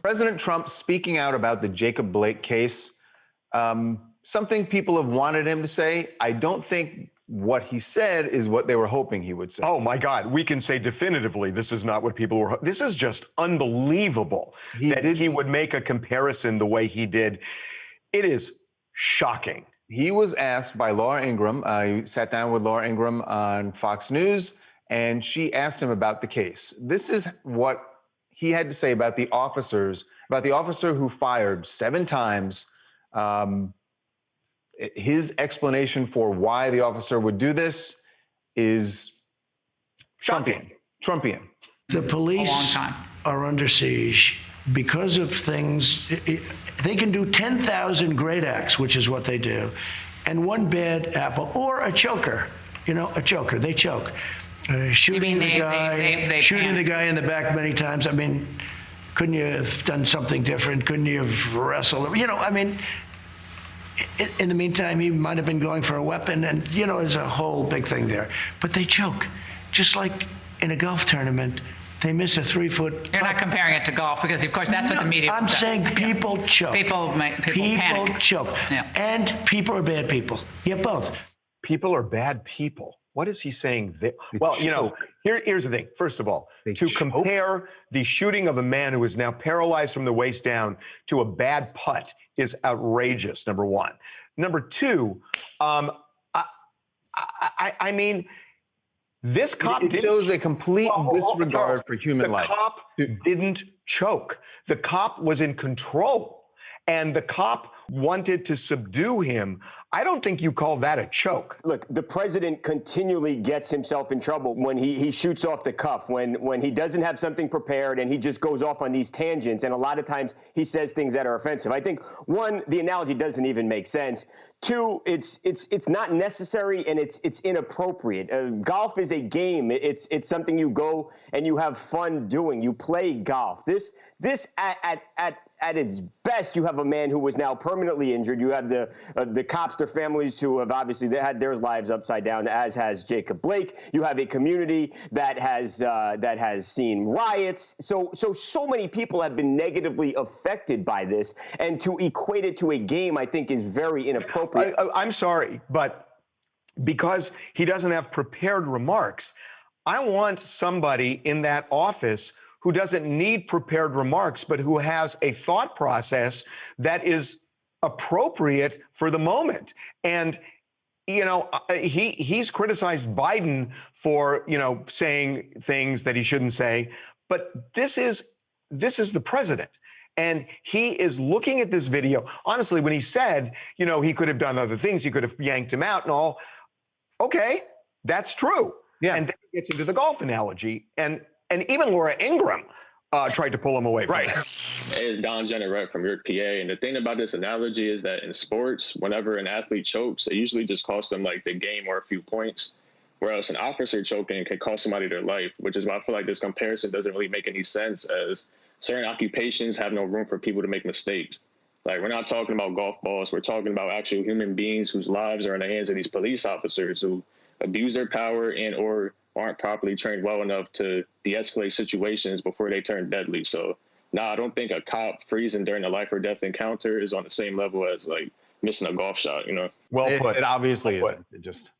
President Trump speaking out about the Jacob Blake case, something people have wanted him to say. I don't think what he said is what they were hoping he would say. Oh my God, we can say definitively this is not what people were. This is just unbelievable he would make a comparison the way he did. It is shocking. He was asked by Laura Ingraham. He sat down with Laura Ingraham on Fox News, and she asked him about the case. This is what he had to say about the officers, about the officer who fired 7 times. His explanation for why the officer would do this is Shocking. Trumpian. The police are under siege because of things. They can do 10,000 great acts, which is what they do, and one bad apple or a choker. You know, a choker. They choke. Shooting the guy in the back many times. I mean, couldn't you have done something different? Couldn't you have wrestled? You know, I mean, in the meantime, he might have been going for a weapon, and, you know, there's a whole big thing there. But they choke. Just like in a golf tournament, they miss a 3-foot. You're not comparing it to golf because, of course, that's what the media. I'm saying people choke. People panic. Choke. Yeah. And people are bad people. Yeah, both. People are bad people. What is he saying? Well, you know, here's the thing. First of all, compare the shooting of a man who is now paralyzed from the waist down to a bad putt is outrageous, number one. Number two, I mean, this cop shows a complete disregard for human life. The cop didn't choke. The cop was in control, and the cop wanted to subdue him. I don't think you call that a choke. Look, the president continually gets himself in trouble when he shoots off the cuff, when he doesn't have something prepared and he just goes off on these tangents. And a lot of times he says things that are offensive. I think, one, the analogy doesn't even make sense. Two, it's not necessary and it's inappropriate. Golf is a game. It's something you go and you have fun doing. You play golf. This at its best, you have a man who was now permanently injured. You have the cops, their families who have obviously had their lives upside down, as has Jacob Blake. You have a community that has seen riots. So many people have been negatively affected by this, and to equate it to a game, I think, is very inappropriate. I'm sorry, but because he doesn't have prepared remarks, I want somebody in that office who doesn't need prepared remarks, but who has a thought process that is appropriate for the moment. And, you know, he's criticized Biden for, you know, saying things that he shouldn't say, but this is the president. And he is looking at this video. Honestly, when he said, you know, he could have done other things, he could have yanked him out and all. Okay, that's true. Yeah. And then he gets into the golf analogy. And even Laura Ingraham tried to pull him away from it. It's Don Jenner from York, PA. And the thing about this analogy is that in sports, whenever an athlete chokes, it usually just costs them like the game or a few points. Whereas an officer choking can cost somebody their life, which is why I feel like this comparison doesn't really make any sense, as certain occupations have no room for people to make mistakes. Like, we're not talking about golf balls. We're talking about actual human beings whose lives are in the hands of these police officers who abuse their power and or aren't properly trained well enough to de-escalate situations before they turn deadly. So, I don't think a cop freezing during a life or death encounter is on the same level as, like, missing a golf shot, you know? Well put. It obviously isn't. It just...